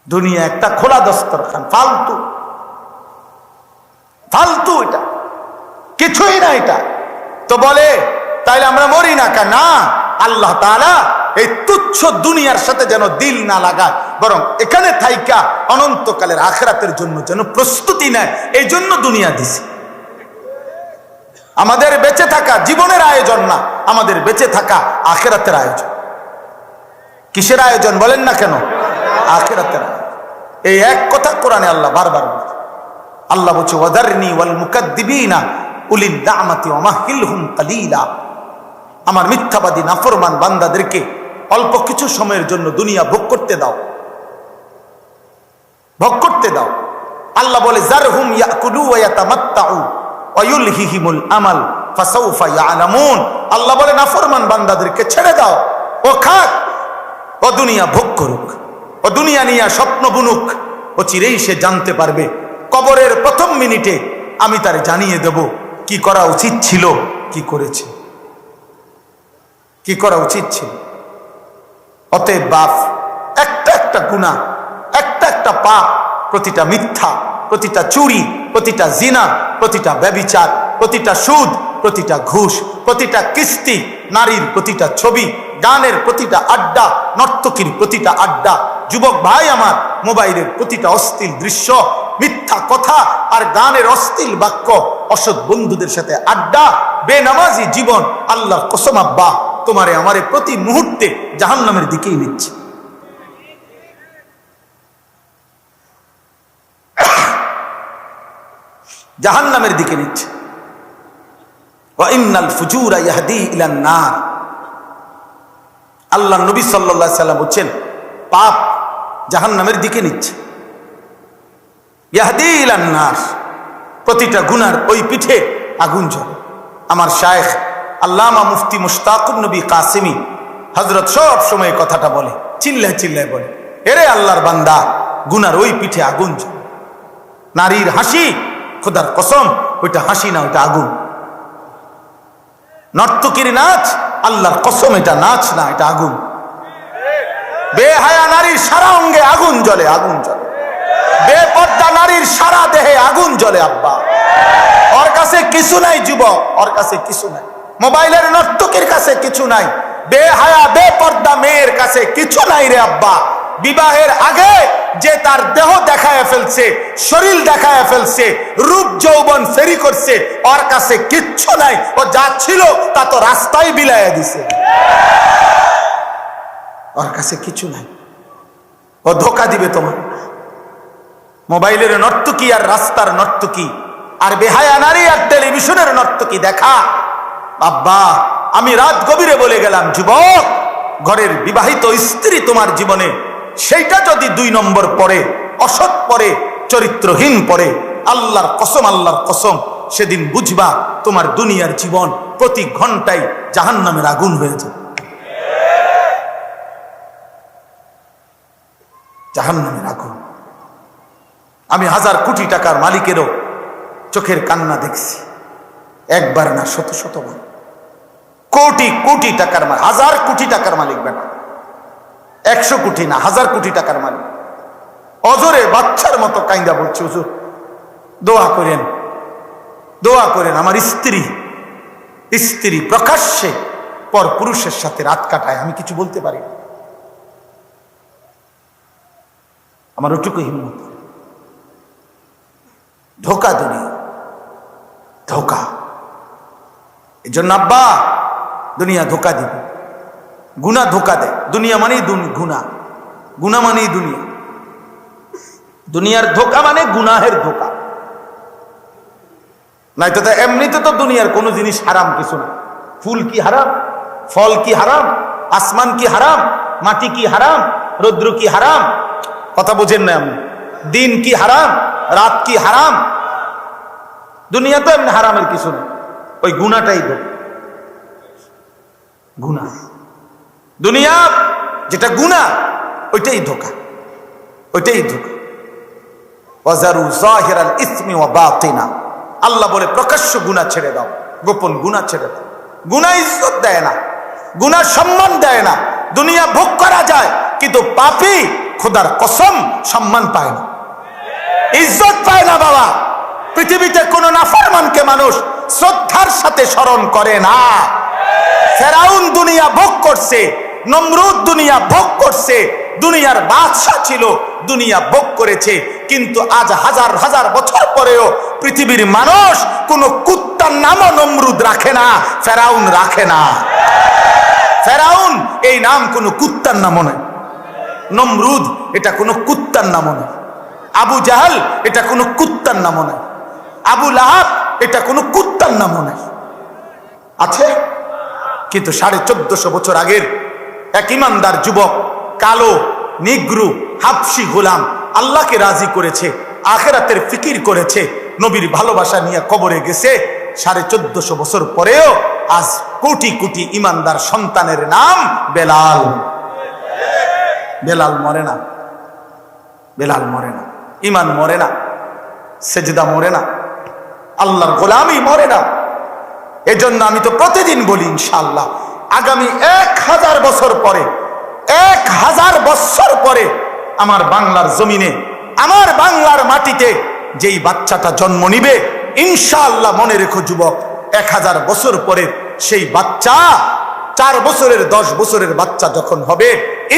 দুনিয়া একটা খোলা দস্তরখান, ফালতু ফালতু, এটা কিছুই না। এটা তো বলে তাইলে আমরা মরি না কেন? না, আল্লাহ তাআলা এই তুচ্ছ দুনিয়ার সাথে যেন দিল না লাগায়, বরং এখানে থাইকা অনন্তকালের আখিরাতের জন্য যেন প্রস্তুতি নেয়, এই জন্য দুনিয়া দিছে। আমাদের বেঁচে থাকা জীবনের আয়োজন না, আমাদের বেঁচে থাকা আখিরাতের আয়োজন। কিসের আয়োজন বলেন না কেন? আখিরাতের আয়োজন। এই এক কথা কোরআনে আল্লাহ বারবার বলছে। আল্লাহ বলছে ওয়াদারনি ওয়াল মুকাদ্দিবিনা উলিদ দামাতি ওয়া মাহিলহুম কালিলা। আমার মিথ্যাবাদী নাফরমান বান্দাদেরকে অল্প কিছু সময়ের জন্য দুনিয়া ভোগ করতে দাও, ভোগ করতে দাও। আল্লাহ বলে যারহুম ইয়াকুলু ওয়া ইয়াতামাত্তাউ ওয়া ইউলহিহিমুল আমাল ফাসাউফা ইয়ালামুন। আল্লাহ বলে নাফরমান বান্দাদেরকে ছেড়ে দাও, ও খাক, ও দুনিয়া ভোগ করুক, ও দুনিয়া নিয়ে স্বপ্ন বুনুক, ও চিরেই সে জানতে পারবে। কবরের প্রথম মিনিটে আমি তারে জানিয়ে দেব কি করা উচিত ছিল, কি করেছে, কি করা উচিত ছিল। অতএব বাপ, একটা একটা গুনাহ, একটা একটা পাপ, প্রতিটা মিথ্যা, প্রতিটা চুরি, প্রতিটা জিনা, প্রতিটা ব্যভিচার, প্রতিটা সুদ, প্রতিটা ঘুষ, প্রতিটা কিস্তি, নারীর প্রতিটা ছবি, গানের প্রতিটা আড্ডা, নর্তকীর প্রতিটা আড্ডা, যুবক ভাই আমার, মোবাইলের প্রতিটা অশ্লীল দৃশ্য, মিথ্যা কথা আর গানের অশ্লীল বাক্য, অসৎ বন্ধুদের সাথে আড্ডা, বেনামাজি জীবন, আল্লাহর কসম আব্বা, তোমারে আমারে প্রতি মুহূর্তে জাহান্নামের দিকেই নিচ্ছে। জাহান্নামের দিকে নিচ্ছে। ওয়া ইন্নাল ফুজুরা ইয়াহদি ইলান নার। আল্লাহ নবী সাল্লাল্লাহু আলাইহি সাল্লাম বলেন পাপ জাহান্নামের দিকে নিচ্ছে। ইয়াহদি ইলান নার, প্রতিটা গুনার ওই পিঠে আগুন জ্বলে। আমার শায়েখ আল্লামা মুফতি মুশতাকুন নবী কাসেমি হযরত সব সময় কথাটা বলে, চিল্লায় চিল্লায় বলে, এরে আল্লাহর বান্দা, গুনার ওই পিঠে আগুন জ্বলে। নারীর হাসি, খোদার কসম, ওইটা হাসি না, ওইটা আগুন। নর্তকীর নাচ, আল্লাহর কসম, এটা নাচ না, এটা আগুন। বেহায়া নারীর সারা অঙ্গে আগুন জ্বলে, আগুন জ্বলে। বেপর্দা নারীর সারা দেহে আগুন জ্বলে আব্বা। ওর কাছে কিছু নাই যুবক, ওর কাছে কিছু নাই। মোবাইলের নর্তকীর কাছে কিছু নাই। বেহায়া বেপর্দা মেয়ের কাছে কিছু নাই রে আব্বা। বিবাহের আগে যে তার দেহ দেখায় ফেলছে, শরীর দেখায় ফেলছে, রূপ যৌবন ফেরি করছে, ওর কাছে কিচ্ছু নাই। ও যা ছিল তা তো রাস্তায় বিলাইয়া দিছে, ওর কাছে কিছু নাই। ও ধোকা দিবে তোমার। মোবাইলের নর্তকী আর রাস্তার নর্তকী আর বেহায়া নারী আর টেলিভিশনের নর্তকী দেখা, আব্বা আমি রাত গভীরে বলে গেলাম, যুবক, ঘরের বিবাহিত স্ত্রী তোমার জীবনে সেইটা যদি 2 নম্বর পরে, অসৎ পরে, চরিত্রহীন পরে, আল্লাহর কসম, আল্লাহর কসম, সেদিন বুঝবা তোমার দুনিয়ার জীবন প্রতি ঘন্টায় জাহান্নামের আগুন হয়ে যাবে, জাহান্নামের আগুন। আমি 1000 কোটি টাকার মালিকেরও চোখের কান্না দেখছি, একবার না, শত শতবার। কোটি কোটি টাকার মালিক, 1000 কোটি টাকার মালিক, বেটা 100 কোটি না, 1000 কোটি টাকার মালিক অজরে বাচ্চার মতো কাইন্দা বলছে, হুজুর দোয়া করেন, দোয়া করেন। আমার স্ত্রী প্রকাশ্যে পর পুরুষের সাথে রাত কাটায়, আমি কিছু বলতে পারি না, আমার ওটুকু হিম্মত। ধোকা দুনিয়া, ধোকা। এই জন্য আব্বা, দুনিয়া ধোকা দিবে, গুনাহ ধোকা দেয়। দুনিয়া মানেই গুনাহ, গুনাহ মানেই দুনিয়া। দুনিয়ার ধোকা মানে গুনাহের ধোকা। নাই তো এমনিতে তো দুনিয়ার কোনো জিনিস হারাম কিছু না। ফুল কি হারাম, ফল কি হারাম, আসমান কি হারাম, মাটি কি হারাম, রৌদ্র কি হারাম, কথা বোঝেন না আপনি? দিন কি হারাম, রাত কি হারাম? দুনিয়া তো এমনি হারামের কিছু না, ওই গুনাহটাই ধোকা। গুনাহ, দুনিয়া যেটা গুনাহ ওইটাই ধোকা, ওইটাই ধোকা। ওয়াজারু যাহিরাল ইসমি ওয়া বাতিনা। আল্লাহ বলে প্রকাশ্য গুনাহ ছেড়ে দাও, গোপন গুনাহ ছেড়ে দাও। গুনাহ ইজ্জত দেয় না, গুনাহ সম্মান দেয় না। দুনিয়া ভোগ করা যায়, কিন্তু পাপী খোদার কসম সম্মান পায় না, ইজ্জত পায় না বাবা। পৃথিবীতে কোন নাফরমানকে মানুষ শ্রদ্ধার সাথে স্মরণ করে না। ফেরাউন দুনিয়া ভোগ করছে, নমরুদ দুনিয়া ভোগ করছে, দুনিয়ার বাদশাহ ছিল, দুনিয়া ভোগ করেছে, কিন্তু আজ হাজার হাজার বছর পরেও পৃথিবীর মানুষ কোন কুত্তার নামও নমরুদ রাখে না, ফেরাউন রাখে না। ফেরাউন এই নাম কোন কুত্তার নামও নয়, নমরুদ এটা কোন কুত্তার নামও নয়, আবু জাহাল এটা কোন কুত্তার নামও নয়, আবু লাহাব এটা কোন কুত্তার নামও নয়। আছে কিন্তু 1450 বছর আগের এক ইমানদার যুবক, কালো নিগ্রু হাবশি গোলাম, আল্লাহকে রাজি করেছে, আখিরাতের ফিকির করেছে, নবীর ভালোবাসা নিয়ে কবরে গেছে। 1450 বছর পরেও আজ কোটি কোটি ইমানদার সন্তানের নাম বেলাল। বেলাল মরে না, বেলাল মরে না, ইমান মরে না, সেজদা মরে না, আল্লাহর গোলামি মরে না। এজন্য আমি তো প্রতিদিন বলি ইনশাআল্লাহ আগামী 1000 বছর পরে, 1000 বছর পরে আমার বাংলার জমিনে, আমার বাংলার মাটিতে যেই বাচ্চাটা জন্ম নিবে, ইনশাআল্লাহ মনে রেখো যুবক, 1000 বছর পরে সেই বাচ্চা 4 বছরের 10 বছরের বাচ্চা যখন হবে,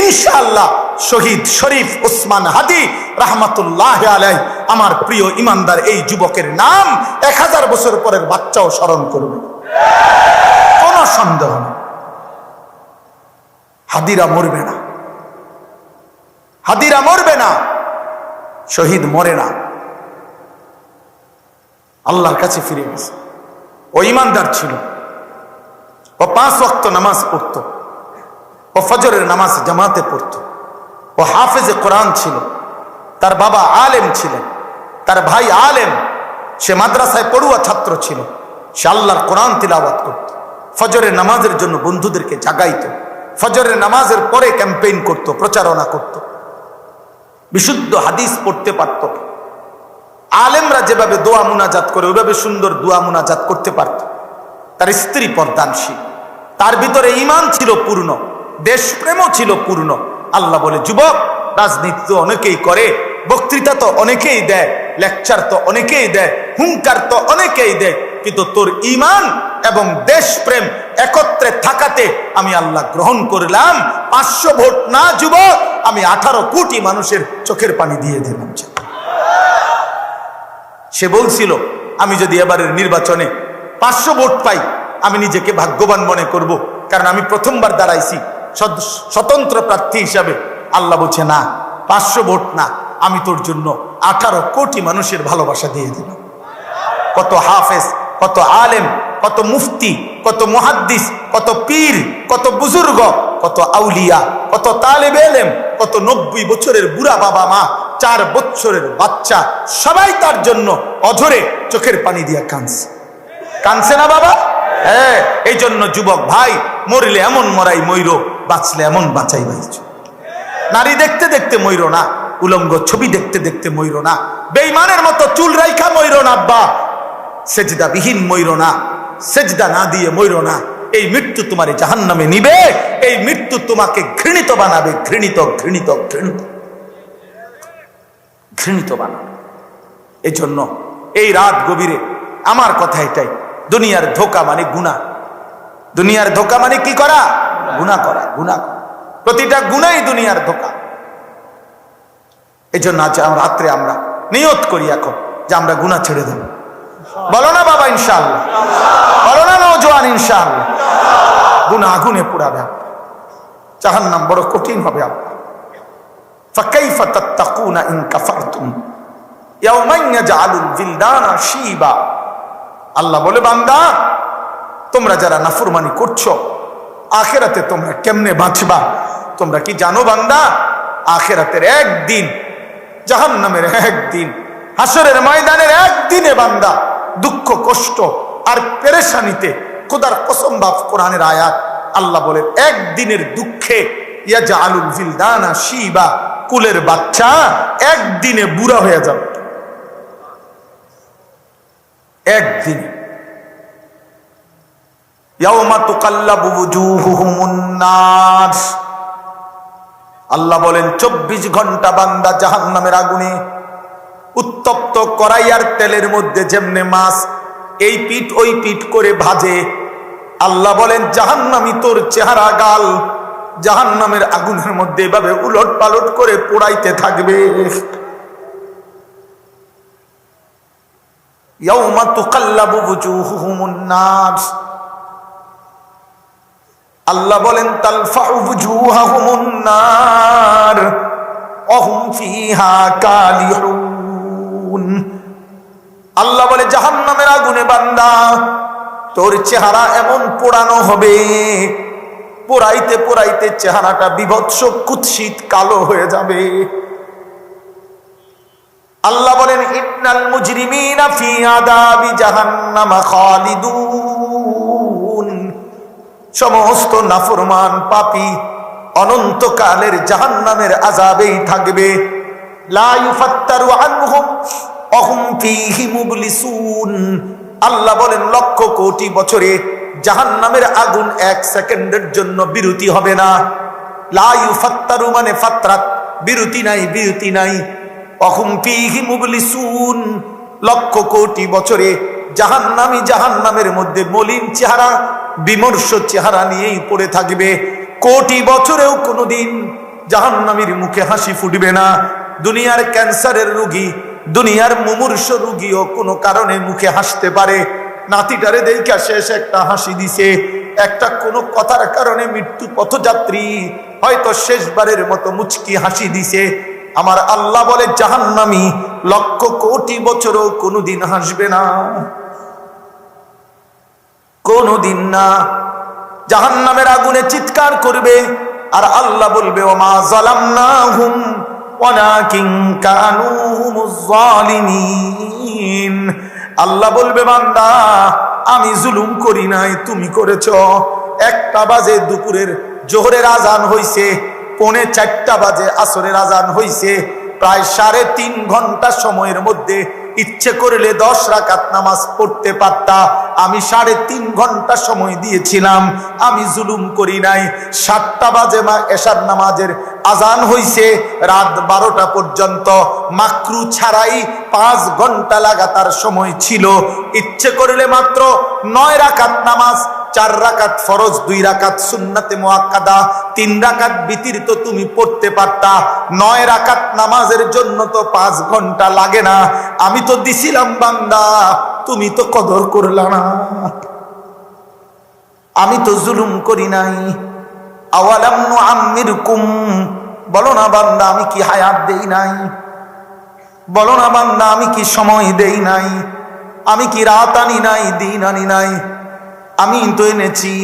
ইনশাআল্লাহ শহীদ শরীফ ওসমান হাদি রাহমাতুল্লাহ আলাইহি আমার প্রিয় ইমানদার এই যুবকের নাম 1000 বছর পরের বাচ্চাও স্মরণ করবে, কোনো সন্দেহ নেই। হাদিরা মরবে না, হাদিরা মরবে না, শহীদ মরে না, আল্লাহর কাছে ফিরে গেছে। ও ইমানদার ছিল, ও 5 ওয়াক্ত নামাজ পড়তো, ও ফজরের নামাজ জামাতে পড়তো, ও হাফেজে কোরআন ছিল, তার বাবা আলেম ছিলেন, তার ভাই আলেম, সে মাদ্রাসায় পড়ুয়া ছাত্র ছিল, সে আল্লাহর কোরআন তিলাওয়াত করত, ফজরের নামাজের জন্য বন্ধুদেরকে জাগাইতো, ফজরের নামাজের পরে ক্যাম্পেইন করত, প্রচারণা করত, বিশুদ্ধ হাদিস পড়তে পারত। আলেমরা যেভাবে দোয়া মুনাজাত করে ওইভাবে সুন্দর দোয়া মুনাজাত করতে পারত। তার স্ত্রী পর্দানশীল, তার ভিতরে ঈমান ছিল পূর্ণ, দেশপ্রেমও ছিল পূর্ণ। আল্লাহ বলে, যুবক, রাজনীতি তো অনেকেই করে, বক্তৃতা তো অনেকেই দেয়, লেকচার তো অনেকেই দেয়, হুঙ্কার তো অনেকেই দেয়, কিন্তু তোর ঈমান এবং দেশপ্রেম একত্রে থাকাতে আমি আল্লাহ গ্রহণ করলাম। 500 ভোট না যুবক, আমি 18 কোটি মানুষের চোখের পানি দিয়ে দিলাম। সে বলছিল, আমি যদি এবারের নির্বাচনে 500 ভোট পাই আমি নিজেকে ভাগ্যবান মনে করব, কারণ আমি প্রথমবার দাঁড়াইছি স্বতন্ত্র প্রার্থী হিসাবে। আল্লাহ বলছে, না, 500 ভোট না, আমি তোর জন্য 18 কোটি মানুষের ভালোবাসা দিয়ে দিলাম। কত হাফেজ, কত আলেম, কত মুফতি, কত মুহাদ্দিস, কত পীর, কত বুজুর্গ, কত আউলিয়া, কত তালেবে ইলম, কত 90 বছরের বুড়া বাবা মা, 4 বছরের বাচ্চা, সবাই তার জন্য অঝরে চোখের পানি দিয়ে কাঁদছে। কাঁদছে না বাবা? হ্যাঁ। এই জন্য যুবক ভাই, মরিলে এমন মরাই মইরো, বাঁচলে এমন বাঁচাই বাইছ। নারী দেখতে দেখতে মইরো না, উলঙ্গ ছবি দেখতে দেখতে মইরো না, বেঈমানের মতো চুল রাইখা মইরো না আব্বা, সেজদা বিহীন মইরো না, সেজদা না দিয়ে মইরো না। এই মৃত্যু তোমার জাহান্নামে নিবে, এই মৃত্যু তোমাকে ঘৃণিত বানাবে, ঘৃণিত ঘৃণিত ঘৃণিত ঘৃণিত বানাবে। এই জন্য এই রাত গভীরে আমার কথা এটাই, দুনিয়ার ধোঁকা মানে গুনাহ। দুনিয়ার ধোঁকা মানে কি করা? গুনাহ করা, গুনাহ করা। প্রতিটা গুনাহই দুনিয়ার ধোঁকা। এই জন্য আজ রাত্রে আমরা নিয়ত করি এখন যে আমরা গুনাহ ছেড়ে দেব। বলো না বাবা ইনশাআল্লাহ, বলো না নওজোয়ান ইনশাআল্লাহ। গুনাহ আগুনে পোড়াবে, জাহান্নাম বড় কঠিন হবে। ফাকাইফা তাত্তাকুনা ইন কাফারতুম ইয়াওমান ইয়াজআলুল বিলদানা শিবা। আল্লাহ বলে, বান্দা, তোমরা যারা নাফরমানি করছো, আখিরাতে তোমরা কেমনে বাঁচবা? তোমরা কি জানো বান্দা, আখিরাতের একদিন, জাহান্নামের একদিন, হাসরের ময়দানের একদিনে বান্দা দুঃখ কষ্ট আর পেরেশানিতে, খোদার কসম বাপ, কোরআনের আয়াত, আল্লাহ বলে একদিনের দুঃখে ইয়াজআলুল বিলদানা শিবা, কুলের বাচ্চা একদিনে বুড়া হয়ে যাবে। একদিন ইয়াউমা তুকাল্লাবু ওয়ুজুহুহুমুন নার, আল্লাহ বলেন 24 ঘন্টা বান্দা জাহান্নামের আগুনে উত্তপ্ত কড়াইয়ার তেলের মধ্যে যেমনে মাছ এই পিঠ ওই পিঠ করে ভাজে, আল্লাহ বলেন জাহান্নামী তোর চেহারা গাল জাহান্নামের আগুনের মধ্যে এভাবে উলট পালট করে পোড়াইতে থাকবে। ইয়াউমা তুকাল্লাবু বুজুহুহুমুন নার, আল্লাহ বলেন তালফাউ বুজুহাহুমুন নার ওয়া হুম ফিহা কালিহুন। আল্লাহ বলে জাহান্নামের আগুনে বান্দা তোর চেহারা এমন পোড়ানো হবে, পোড়াইতে পোড়াইতে চেহারাটা বিভৎস কুৎসিত কালো হয়ে যাবে। আল্লাহ বলেন ইন্নাল মুজরিমিনা ফি আযাবি জাহান্নাম খালিদুন, সমস্ত নাফরমান পাপী অনন্তকালের জাহান্নামের আযাবেই থাকবে। লা ইউফাত্তারু আনহুম ওয়া হুম ফীহি মুবলিসুন। আল্লাহ বলেন লক্ষ কোটি বছরে জাহান্নামের আগুন 1 সেকেন্ডের জন্য বিরতি হবে না। লা ইউফাত্তারু মানে ফাতরাত, বিরতি নাই, বিরতি নাই। ওয়া হুম ফীহি মুবলিসুন, লক্ষ কোটি বছরে জাহান্নামী জাহান্নামের মধ্যে মলিন চেহারা বিমর্ষ চেহারা নিয়েই পড়ে থাকবে। কোটি বছরেও কোনোদিন জাহান্নামীর মুখে হাসি ফুটবে না। দুনিয়ার ক্যান্সারের রোগী, দুনিয়ার মুমূর্ষ রোগীও কোনো কারণে মুখে হাসতে পারে। নাতিটারে দেখা শেষ একটা হাসি দিছে, একটা কোনো কথার কারণে মৃত্যু পথযাত্রী হয়তো শেষবারের মতো মুচকি হাসি দিছে। আমার আল্লাহ বলে জাহান্নামী লক্ষ কোটি বছরও কোনোদিন হাসবে না, কোনোদিন না। জাহান্নামের আগুনে চিৎকার করবে আর আল্লাহ বলবে ওমা যালামনাহুম ওয়ালাকিন কানু হুমুজ জালিমিন। আল্লাহ বলবে বান্দা আমি জুলুম করি নাই, তুমি করেছো। 1টা বাজে দুপুরের জোহরের আজান হইছে, 3:45 বাজে আসরের আজান হইছে, প্রায় 3.5 ঘন্টা সময়ের মধ্যে ইচ্ছে করলে 10 রাকাত নামাজ পড়তে পারতা। আমি 3.5 ঘন্টা সময় দিয়েছিলাম, আমি জুলুম করি নাই। 7টা বাজে এশার নামাজের আজান হইছে, রাত 12টা পর্যন্ত মাকরু ছাড়াই 5 ঘন্টা লাগাতার সময় ছিল। ইচ্ছে করলে মাত্র 9 রাকাত নামাজ, 4 রাকাত ফরজ, 2 রাকাত সুন্নাতে মুআক্কাদা, 3 রাকাত বিতির তো তুমি পড়তে পারতা। 9 রাকাত নামাজের জন্য তো 5 ঘন্টা লাগে না। আমি তো দিছিলাম বান্দা, তুমি তো কদর করলা না। আমি তো জুলুম করি নাই। আওয়ালাম নুআম্মিরকুম, বলো না বান্দা আমি কি হায়াত দেই নাই? বলো না বান্দা আমি কি সময় দেই নাই? আমি কি রাত আনি নাই, দিন আনি নাই? আমি তো এনেছি,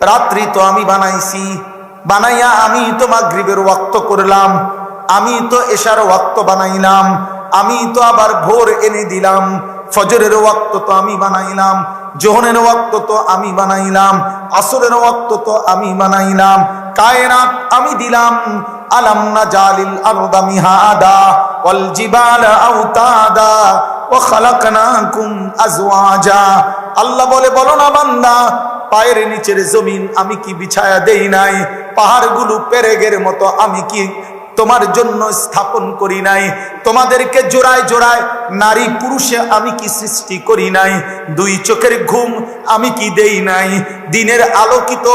রাত্রি তো আমি বানাইছি, বানাইয়া আমি তো মাগরিবের ওয়াক্ত করলাম, আমি তো এশার ওয়াক্ত বানাইলাম, আমি তো আবার ভোর এনে দিলাম, ফজরের ওয়াক্ত তো আমি বানাইলাম, জোহরের ওয়াক্ত তো আমি বানাইলাম, আসরের ওয়াক্ত তো আমি বানাইলাম, কায়নাত আমি দিলাম। আলাম নাজালিল আরদা মিহাদা ওয়াল জিবালা আওতাদা ওয়া খালাকনাকুম আজওয়াজা। আল্লাহ বলে বলো না বান্দা পায়ের নিচের জমিন আমি কি বিছায়া দেই নাই? পাহাড়গুলো পেরেগের মতো আমি কি তোমার জন্য স্থাপন করি নাই? তোমাদেরকে জোড়ায় জোড়ায় নারী পুরুষে আমি কি সৃষ্টি করি নাই? 2 চোখের ঘুম আমি কি দেই নাই? দিনের আলোকিত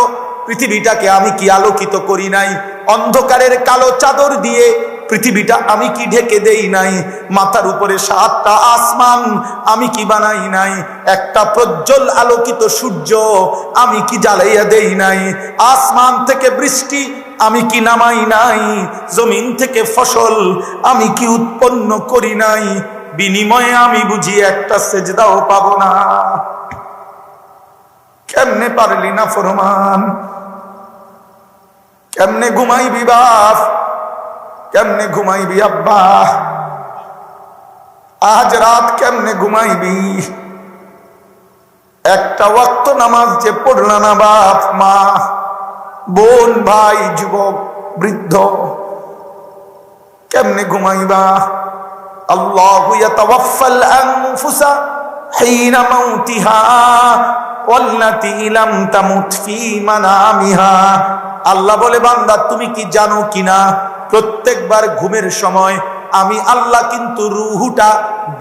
পৃথিবীটাকে আমি কি আলোকিত করি নাই? অন্ধকারের কালো চাদর দিয়ে পৃথিবীটা আমি কি ঢেকে দেই নাই? মাথার উপরে 7টা আসমান আমি কি বানাই নাই? একটা প্রজ্জ্বল আলোকিত সূর্য আমি কি জ্বালাইয়া দেই নাই? আসমান থেকে বৃষ্টি আমি কি নামাই নাই? জমিন থেকে ফসল আমি কি উৎপন্ন করি নাই? বিনিময়ে আমি বুঝি একটা সেজদাও পাবো না। কেমনে পারলি না ফরমান? কেমনে ঘুমাইবি বাপ? কেমনে ঘুমাইবি আব্বা? আজ রাত কেমনে ঘুমাইবি? একটা ওয়াক্ত নামাজ যে পড়লা না বাপ, মা, বোন, ভাই, যুবক, বৃদ্ধ, কেমনে ঘুমাইবা? আল্লাহু ইয়াতাওয়াফাল আনফুসা হিনা মাউতিহা ওয়াল্লাতী লাম তামুত ফী মানামিহা। আল্লাহ বলে, বান্দা তুমি কি জানো কিনা, প্রত্যেকবার ঘুমের সময় আমি আল্লাহ কিন্তু রুহুটা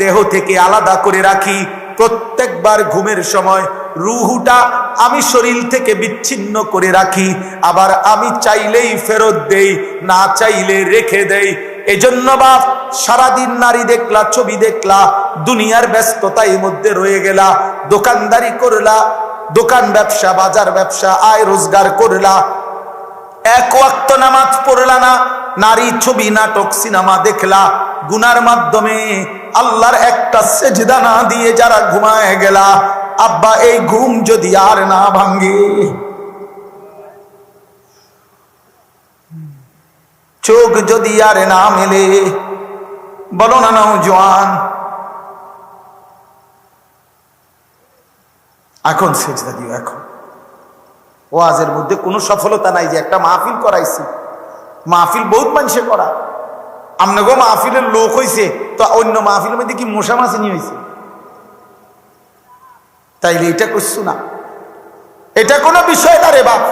দেহ থেকে আলাদা করে রাখি। প্রত্যেকবার ঘুমের সময় রুহুটা আমি শরীর থেকে বিচ্ছিন্ন করে রাখি, আবার আমি চাইলেই ফেরত দেই, না চাইলে রেখে দেই। এজন্য বাপ, সারাদিন নারী দেখলা, ছবি দেখলা, দুনিয়ার ব্যস্ততার মধ্যে রয়ে গেলা, দোকানদারি করলা, দোকান ব্যবসা, বাজার ব্যবসা, আয় রোজগার করলা, এক ওয়াক্ত নামাজ পড়লা না, নারী, ছবি, নাটক, সিনেমা দেখলা, গুনার মাধ্যমে আল্লাহর একটা সেজদা না দিয়ে যারা ঘুমায় গেলা, আব্বা এই ঘুম যদি আর না ভাঙ্গে, চোখ যদি আর না মেলে, বলো না নওজোয়ান, এখন সেজদা দিও। এখন ওয়াজের মধ্যে কোনো সফলতা নাই যে একটা মাহফিল করাইছি, মাহফিল বহুত মানুষে করা, আমনাগো মাহফিলের লোক হইছে তো অন্য মাহফিলের মধ্যে কি মশা মাছিনি হয়েছে? তাইলে এটা করছো না, এটা কোনো বিষয় না রে বাপ।